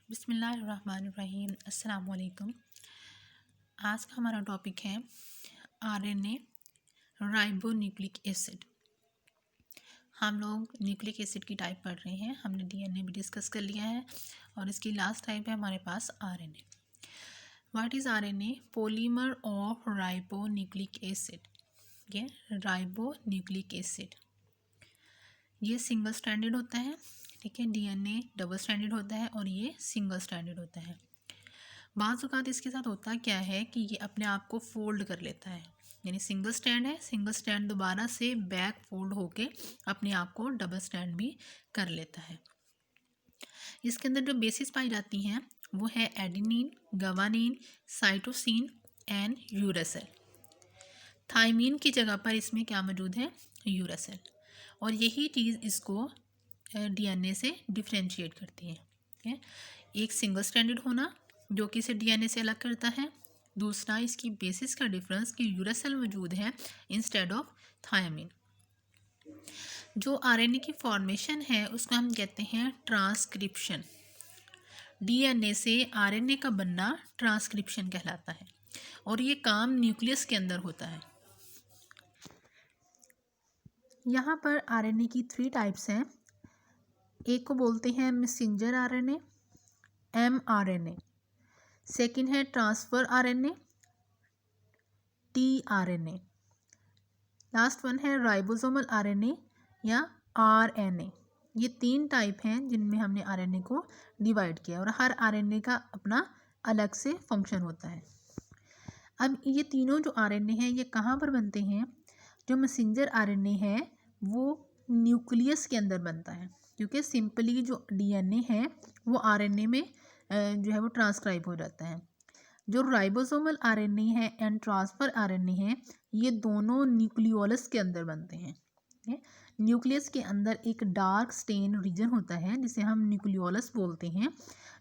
बिस्मिल्लाहिर्रहमानिर्रहीम। अस्सलाम वालेकुम। आज का हमारा टॉपिक है आरएनए राइबोन्यूक्लिक एसिड। हम लोग न्यूक्लिक एसिड की टाइप पढ़ रहे हैं। हमने डीएनए भी डिस्कस कर लिया है और इसकी लास्ट टाइप है हमारे पास RNA. What is RNA? Polymer of ribonucleic acid. ये राइबोन्यूक्लिक एसिड ये सिंगल स्ट्रैंडेड होता है, ठीक है। डीएनए डबल स्ट्रैंडेड होता है और ये सिंगल स्ट्रैंडेड होता है। बाज़ औक़ात इसके साथ होता क्या है कि ये अपने आप को फोल्ड कर लेता है, यानी सिंगल स्ट्रैंड है, सिंगल स्ट्रैंड दोबारा से बैक फोल्ड होके अपने आप को डबल स्ट्रैंड भी कर लेता है। इसके अंदर जो बेसिस पाई जाती हैं वो है adenine, guanine, cytosine and uracil. Thymine की जगह पर इसमें क्या मौजूद है? यूरेसिल। और यही चीज़ इसको डीएनए से डिफ्रेंशिएट करती है, ठीक है। एक सिंगल स्ट्रैंडेड होना जो कि इसे डीएनए से अलग करता है, दूसरा इसकी बेसिस का डिफरेंस कि यूरेसिल मौजूद है इंस्टेड ऑफ थायमीन। जो आरएनए की फॉर्मेशन है उसको हम कहते हैं ट्रांसक्रिप्शन। डीएनए से आरएनए का बनना ट्रांसक्रिप्शन कहलाता है और ये काम न्यूक्लियस के अंदर होता है। यहाँ पर आरएनए की 3 टाइप्स हैं। एक को बोलते हैं मैसेंजर आरएनए, एमआरएनए। सेकंड है transfer RNA, tRNA. Last one है राइबोसोमल आरएनए या आरएनए। ये 3 टाइप हैं जिनमें हमने आरएनए को डिवाइड किया और हर आरएनए का अपना अलग से फंक्शन होता है। अब ये तीनों जो आरएनए हैं ये कहाँ पर बनते हैं? जो मैसेंजर आरएनए है वो न्यूक्लियस के अंदर बनता है, क्योंकि सिंपली जो डीएनए है वो आरएनए में जो है वो ट्रांसक्राइब हो जाता है। जो राइबोसोमल आरएनए है एंड ट्रांसफर आरएनए है ये दोनों न्यूक्लियोलस के अंदर बनते हैं, ठीक है। न्यूक्लियस के अंदर एक डार्क स्टेन रीजन होता है जिसे हम न्यूक्लियोलस बोलते हैं,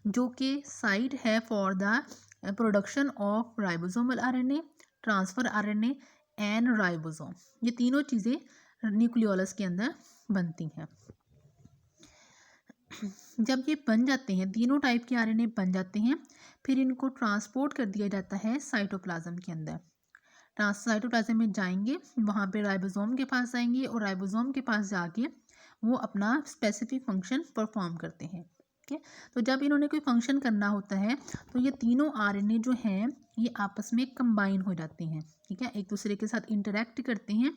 जो कि साइट है for the production of ribosomal RNA, transfer RNA and ribosome. ये तीनों चीज़ें न्यूक्लियोलस के अंदर बनती हैं। जब ये बन जाते हैं, तीनों टाइप के आरएनए बन जाते हैं, फिर इनको ट्रांसपोर्ट कर दिया जाता है साइटोप्लाज्म के अंदर। साइटोप्लाज्म में जाएंगे, वहाँ पे राइबोसोम के पास जाएंगे और राइबोसोम के पास जाके वो अपना स्पेसिफिक फंक्शन परफॉर्म करते हैं, ठीक है। तो जब इन्होंने कोई फंक्शन करना होता है तो ये तीनों आरएनए जो हैं ये आपस में कंबाइन हो जाते हैं, ठीक है, एक दूसरे के साथ इंटरेक्ट करते हैं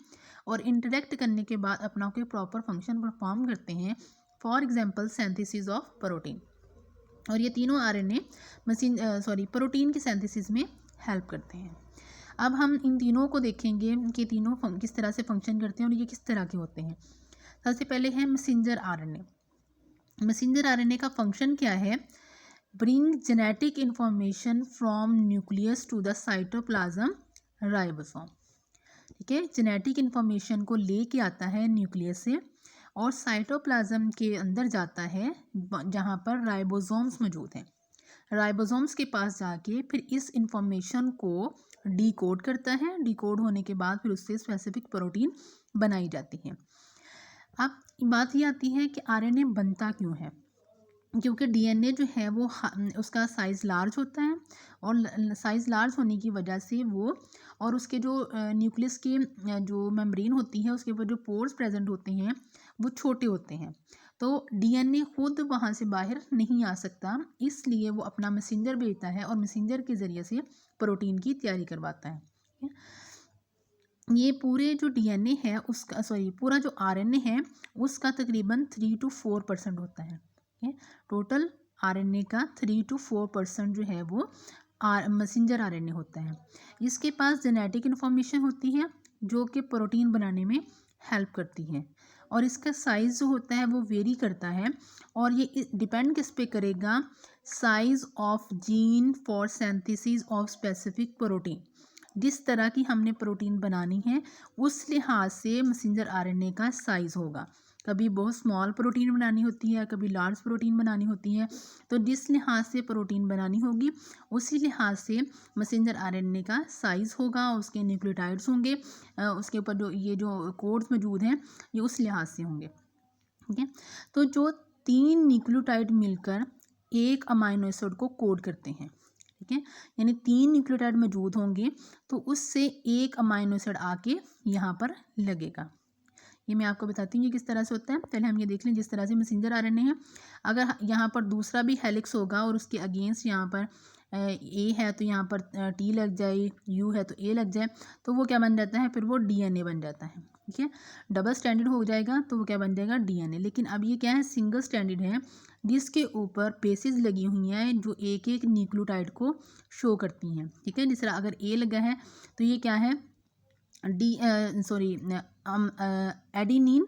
और इंटरेक्ट करने के बाद अपना कोई प्रॉपर फंक्शन परफॉर्म करते हैं। For example synthesis of protein. और ये तीनों आरएनए प्रोटीन की सिंथेसिस में हेल्प करते हैं। अब हम इन तीनों को देखेंगे कि तीनों किस तरह से फंक्शन करते हैं और ये किस तरह के होते हैं। सबसे पहले है मैसेंजर आरएनए। मैसेंजर आरएनए का फंक्शन क्या है? Bring genetic information from nucleus to the cytoplasm ribosome, ठीक है। जेनेटिक इंफॉर्मेशन को लेके आता है न्यूक्लियस से और साइटोप्लाज्म के अंदर जाता है जहाँ पर राइबोसोम्स मौजूद हैं। राइबोसोम्स के पास जाके फिर इस इंफॉर्मेशन को डिकोड करता है। डिकोड होने के बाद फिर उससे स्पेसिफिक प्रोटीन बनाई जाती है। अब बात ये आती है कि आरएनए बनता क्यों है? क्योंकि डीएनए जो है वो उसका साइज़ लार्ज होता है और साइज़ लार्ज होने की वजह से वो और उसके जो न्यूक्लियस की जो मेम्ब्रेन होती है उसके ऊपर जो पोर्स प्रेजेंट होते हैं वो छोटे होते हैं, तो डीएनए खुद वहाँ से बाहर नहीं आ सकता, इसलिए वो अपना मैसेंजर भेजता है और मैसेंजर के ज़रिए से प्रोटीन की तैयारी करवाता है। ये पूरे जो डीएनए है उसका पूरा जो आरएनए है उसका तकरीबन 3 to 4% होता है। टोटल आरएनए का 3 to 4% जो है वो मैसेंजर आरएनए होता है। इसके पास जेनेटिक इन्फॉर्मेशन होती है जो कि प्रोटीन बनाने में हेल्प करती है और इसका साइज़ जो होता है वो वेरी करता है और ये डिपेंड किस पे करेगा? Size of gene for synthesis of specific protein. जिस तरह की हमने प्रोटीन बनानी है उस लिहाज से मैसेंजर आरएनए का साइज़ होगा। कभी बहुत स्मॉल प्रोटीन बनानी होती है, कभी लार्ज प्रोटीन बनानी होती है, तो जिस लिहाज से प्रोटीन बनानी होगी उसी लिहाज से मैसेंजर आरएनए का साइज़ होगा, उसके न्यूक्लियोटाइड्स होंगे, उसके ऊपर जो कोड्स मौजूद हैं ये उस लिहाज से होंगे, ठीक है। तो जो 3 न्यूक्लियोटाइड मिलकर एक अमाइनो एसिड को कोड करते हैं। ठीक है, यानी 3 न्यूक्लियोटाइड मौजूद होंगे तो उससे एक अमाइनो एसिड आके यहाँ पर लगेगा। ये मैं आपको बताती हूँ ये किस तरह से होता है। पहले हम ये देख लें, जिस तरह से मैसेंजर आरएनए है, अगर यहाँ पर दूसरा भी हेलिक्स होगा और उसके अगेंस्ट यहाँ पर ए है तो यहाँ पर टी लग जाए, यू है तो ए लग जाए, तो वो क्या बन जाता है, फिर वो डीएनए बन जाता है। ठीक है, डबल स्टैंडर्ड हो जाएगा तो वो क्या बन जाएगा, डीएनए। लेकिन अब ये क्या है, सिंगल स्टैंडर्ड है जिसके ऊपर बेसिस लगी हुई हैं जो एक एक न्यूक्लियोटाइड को शो करती हैं। ठीक है, जिस तरह अगर ए लगा है तो ये क्या है, एडिनिन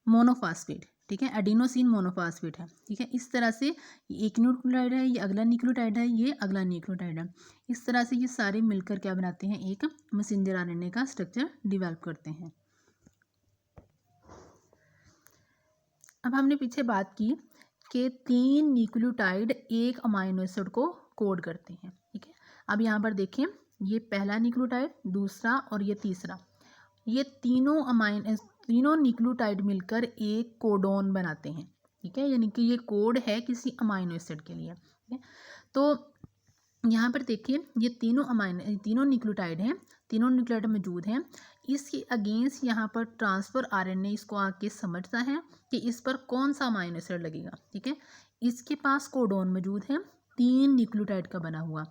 मोनोफास्फेट। ठीक है, एडिनोसिन मोनोफास्फेट है। ठीक है, इस तरह से एक न्यूक्लियोटाइड है, ये अगला न्यूक्लियोटाइड है, ये अगला न्यूक्लियोटाइड है। इस तरह से ये सारे मिलकर क्या बनाते हैं, एक मैसेंजर आरएनए का स्ट्रक्चर डेवलप करते हैं। अब हमने पीछे बात की कि 3 न्यूक्लियोटाइड एक अमाइनो एसिड को कोड करते हैं। ठीक है, अब यहाँ पर देखें, ये पहला न्यूक्लियोटाइड, दूसरा और ये तीसरा, ये तीनों न्यूक्लियोटाइड मिलकर एक कोडोन बनाते हैं। ठीक है, यानी कि ये कोड है किसी अमाइनो एसिड के लिए। ठीक है, तो यहाँ पर देखिए ये तीनों न्यूक्लियोटाइड हैं, तीनों न्यूक्लियोटाइड मौजूद हैं। इसके अगेंस्ट यहाँ पर ट्रांसफर आरएनए इसको आके समझता है कि इस पर कौन सा अमाइनो एसिड लगेगा। ठीक है, इसके पास कोडोन मौजूद है 3 न्यूक्लियोटाइड का बना हुआ,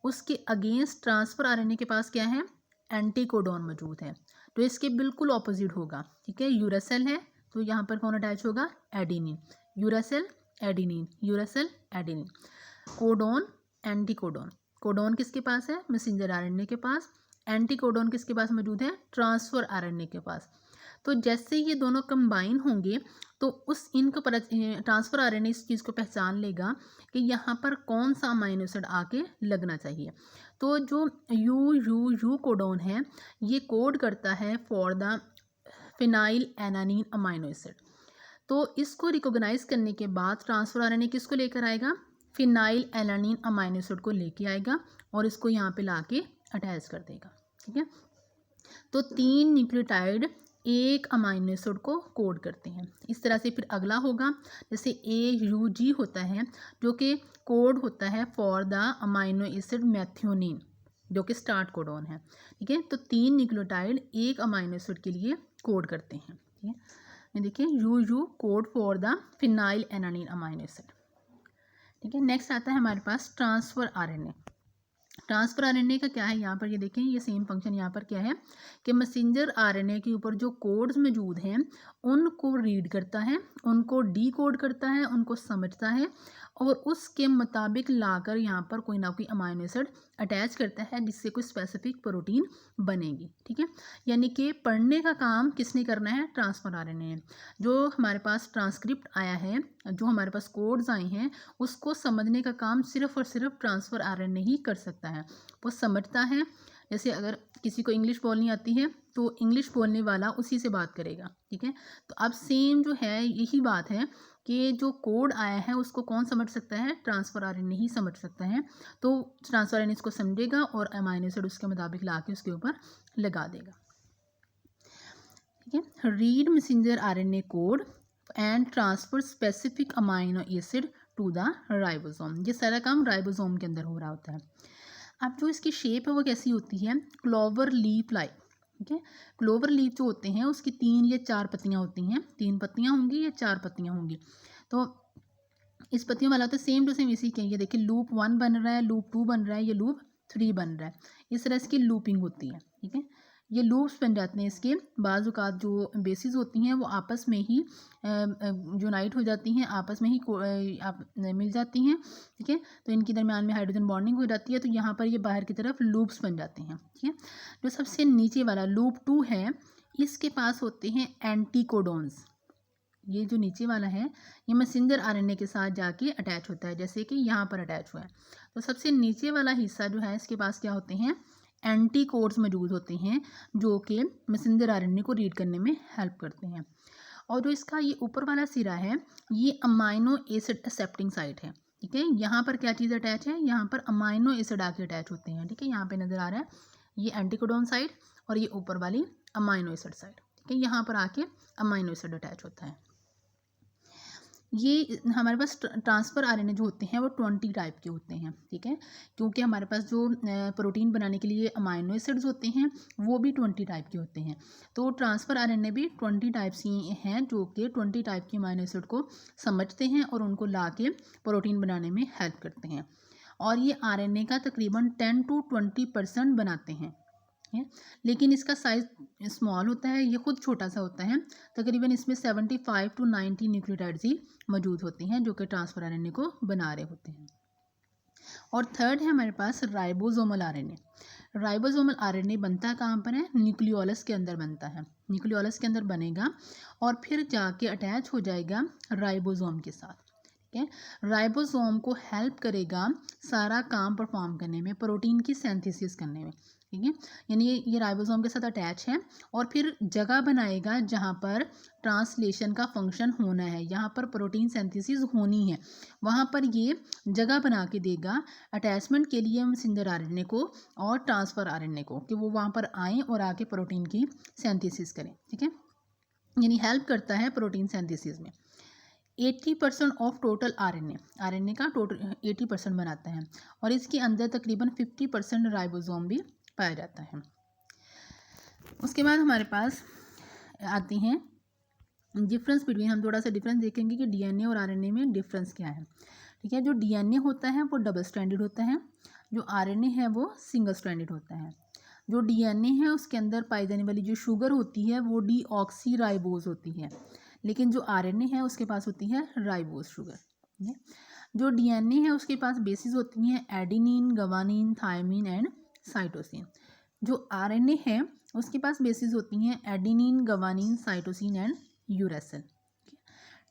उसके अगेंस्ट ट्रांसफर आरएनए के पास क्या है, एंटी कोडोन मौजूद है, तो इसके बिल्कुल ऑपोजिट होगा। ठीक है, यूरासेल है तो यहाँ पर कौन अटैच होगा, adenine, uracil adenine, uracil adenine, codon anti codon. Codon किसके पास है, मैसेंजर आरएनए के पास, एंटी कोडोन किसके पास मौजूद है, ट्रांसफर आरएनए के पास। तो जैसे ये दोनों कंबाइन होंगे तो उस इनको ट्रांसफर आरएनए इस चीज़ को पहचान लेगा कि यहाँ पर कौन सा अमाइनो एसिड आके लगना चाहिए। तो जो यू कोडोन है ये कोड करता है for the phenylalanine amino acid. तो इसको रिकॉग्नाइज करने के बाद ट्रांसफर आरएनए किसको लेकर आएगा, फिनाइल एलानिन अमाइनो एसिड को लेके आएगा और इसको यहाँ पे लाके अटैच कर देगा। ठीक है, तो 3 न्यूक्लियोटाइड एक अमाइनो एसिड को कोड करते हैं। इस तरह से फिर अगला होगा, जैसे AUG होता है जो कि कोड होता है फॉर द अमाइनो एसिड मैथ्योनिन जो कि स्टार्ट कोडोन है। ठीक है, तो 3 न्यूक्लियोटाइड एक अमाइनो एसिड के लिए कोड करते हैं। ठीक है, ये देखिए UU code for the phenylalanine amino acid. ठीक है, नेक्स्ट आता है हमारे पास ट्रांसफर आरएनए। ट्रांसफर आरएनए का क्या है, यहाँ पर ये देखें, ये सेम फंक्शन यहाँ पर क्या है कि मैसेंजर आरएनए के ऊपर जो कोड्स मौजूद हैं उनको रीड करता है, उनको डी कोड करता है, उनको समझता है और उसके मुताबिक लाकर यहाँ पर कोई ना कोई अमाइनो एसिड अटैच करता है जिससे कोई स्पेसिफिक प्रोटीन बनेगी। ठीक है, यानी कि पढ़ने का काम किसने करना है, ट्रांसफर आरएनए। जो हमारे पास ट्रांसक्रिप्ट आया है, जो हमारे पास कोड्स आए हैं, उसको समझने का काम सिर्फ और सिर्फ ट्रांसफर आरएनए ही कर सकता है। वो समझता है, जैसे अगर किसी को इंग्लिश बोलनी आती है तो इंग्लिश बोलने वाला उसी से बात करेगा। ठीक है, तो अब सेम जो है यही बात है कि जो कोड आया है उसको कौन समझ सकता है, ट्रांसफर आरएनए ही समझ सकता है। तो ट्रांसफर आरएनए इसको समझेगा और अमाइनो एसिड उसके मुताबिक ला के उसके ऊपर लगा देगा। ठीक है, read messenger RNA code and transfer specific amino acid to the ribosome. ये सारा काम राइबोसोम के अंदर हो रहा होता है। अब जो इसकी शेप है वो कैसी होती है, क्लोवर लीफ लाइक। ठीक है, क्लोवर लीफ जो होते हैं उसकी 3 या 4 पत्तियां होती हैं, 3 पत्तियां होंगी या 4 पत्तियां होंगी। तो इस पत्तियों वाला होता है सेम टू सेम इसी के, ये देखिए लूप 1 बन रहा है, लूप 2 बन रहा है, ये लूप 3 बन रहा है। इस तरह इसकी लूपिंग होती है। ठीक है, ये लूप्स बन जाते हैं इसके। बाज़ औक़ात जो बेसिस होती हैं वो आपस में ही यूनाइट हो जाती हैं, आपस में ही मिल जाती हैं। ठीक है, तो इनके दरमियान में हाइड्रोजन बॉन्डिंग हो जाती है, तो यहाँ पर ये बाहर की तरफ लूप्स बन जाते हैं। ठीक है, जो सबसे नीचे वाला लूप 2 है इसके पास होते हैं एंटीकोडोन्स। ये जो नीचे वाला है ये मैसेंजर आरएनए के साथ जाके अटैच होता है, जैसे कि यहाँ पर अटैच हुआ है। तो सबसे नीचे वाला हिस्सा जो है इसके पास क्या होते हैं, एंटी कोड्स मौजूद होते हैं जो कि मैसेंजर आरएनए को रीड करने में हेल्प करते हैं। और जो इसका ये ऊपर वाला सिरा है ये अमाइनो एसिड एक्सेप्टिंग साइट है। ठीक है, यहाँ पर क्या चीज़ अटैच है, यहाँ पर अमाइनो एसिड आके अटैच होते हैं। ठीक है, यहाँ पे नज़र आ रहा है ये एंटीकोडोन साइड और ये ऊपर वाली अमाइनो एसिड साइड। ठीक है, यहाँ पर आके अमाइनो एसिड अटैच होता है। ये हमारे पास ट्रांसफ़र आरएनए जो होते हैं वो 20 टाइप के होते हैं, ठीक है। क्योंकि हमारे पास जो प्रोटीन बनाने के लिए अमाइनो एसिड्स होते हैं वो भी 20 टाइप के होते हैं। तो ट्रांसफ़र आरएनए भी 20 टाइप्स की हैं जो कि 20 टाइप के अमाइनो एसिड को समझते हैं और उनको ला के प्रोटीन बनाने में हेल्प करते हैं। और ये आरएनए का तकरीबन 10 to 20% बनाते हैं, है। लेकिन इसका साइज़ स्मॉल होता है, ये खुद छोटा सा होता है। तकरीबन इसमें 75 to 90 न्यूक्लियोटाइड्स ही मौजूद होती हैं जो कि ट्रांसफ़र आरएनए को बना रहे होते हैं। और थर्ड है हमारे पास राइबोसोमल आरएनए। राइबोसोमल आरएनए बनता कहाँ पर है? न्यूक्लियोलस के अंदर बनता है। न्यूक्लियोलस के अंदर बनेगा और फिर जाके अटैच हो जाएगा राइबोसोम के साथ, ठीक है। राइबोसोम को हेल्प करेगा सारा काम परफॉर्म करने में, प्रोटीन की सिंथेसिस करने में, ठीक है। यानी ये राइबोसोम के साथ अटैच है और फिर जगह बनाएगा जहाँ पर ट्रांसलेशन का फंक्शन होना है, यहाँ पर प्रोटीन सिंथेसिस होनी है, वहाँ पर ये जगह बना के देगा अटैचमेंट के लिए मैसेंजर आरएनए को और ट्रांसफ़र आरएनए को, कि वो वहाँ पर आएँ और आके प्रोटीन की सिंथेसिस करें, ठीक है। यानी हेल्प करता है प्रोटीन सिंथेसिस में। 80% ऑफ टोटल आरएनए का टोटल 80% बनाता है और इसके अंदर तकरीबन 50% राइबोसोम भी पाया जाता है। उसके बाद हमारे पास आती हैं डिफरेंस बिटवीन, हम थोड़ा सा डिफरेंस देखेंगे कि डीएनए और आरएनए में डिफरेंस क्या है, ठीक है। जो डीएनए होता है वो डबल स्ट्रैंडेड होता है, जो आरएनए है वो सिंगल स्ट्रैंडेड होता है। जो डीएनए है उसके अंदर पाई जाने वाली जो शुगर होती है वो डीऑक्सीराइबोज होती है, लेकिन जो आरएनए है उसके पास होती है राइबोज शुगर, ठीक है। जो डीएनए है उसके पास बेसिस होती हैं adenine, guanine, thymine and cytosine. जो आरएनए है उसके पास बेसिस होती हैं adenine, guanine, cytosine and uracil.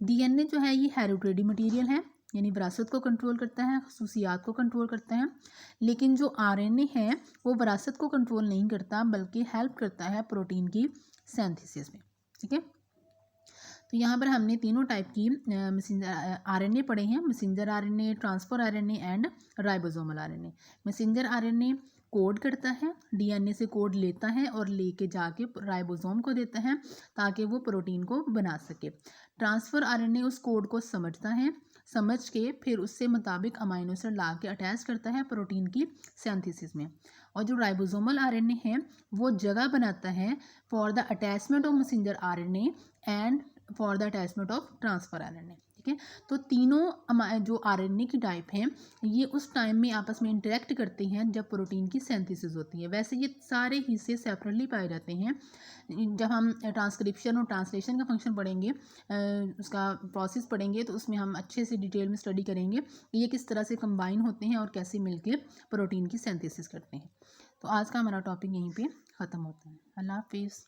DNA जो है ये हेरिडिटरी मटेरियल है, यानी विरासत को कंट्रोल करता है, खसूसियात को कंट्रोल करता है। लेकिन जो आरएनए है वो विरासत को कंट्रोल नहीं करता बल्कि हेल्प करता है प्रोटीन की सिंथेसिस में, ठीक है। तो यहाँ पर हमने तीनों टाइप की मैसेंजर आरएनए पढ़े हैं, messenger RNA, transfer RNA and ribosomal RNA. Messenger RNA code करता है, डीएनए से कोड लेता है और लेके जाके राइबोसोम को देता है ताकि वो प्रोटीन को बना सके। ट्रांसफ़र आरएनए उस कोड को समझता है, समझ के फिर उससे मुताबिक अमाइनो एसिड ला के अटैच करता है प्रोटीन की सिंथेसिस में। और जो राइबोसोमल आरएनए है वो जगह बनाता है for the attachment of messenger RNA and for the attachment of transfer RNA, ठीक है। तो तीनों जो आरएनए की टाइप हैं ये उस टाइम में आपस में इंटरेक्ट करते हैं जब प्रोटीन की सिंथेसिस होती है। वैसे ये सारे हिस्से सेपरेटली पाए जाते हैं। जब हम ट्रांसक्रिप्शन और ट्रांसलेशन का फंक्शन पढ़ेंगे, उसका प्रोसेस पढ़ेंगे, तो उसमें हम अच्छे से डिटेल में स्टडी करेंगे कि ये किस तरह से कंबाइन होते हैं और कैसे मिलके प्रोटीन की सिंथेसिस करते हैं। तो आज का हमारा टॉपिक यहीं पे ख़त्म होता है। अल्लाह हाफिज़।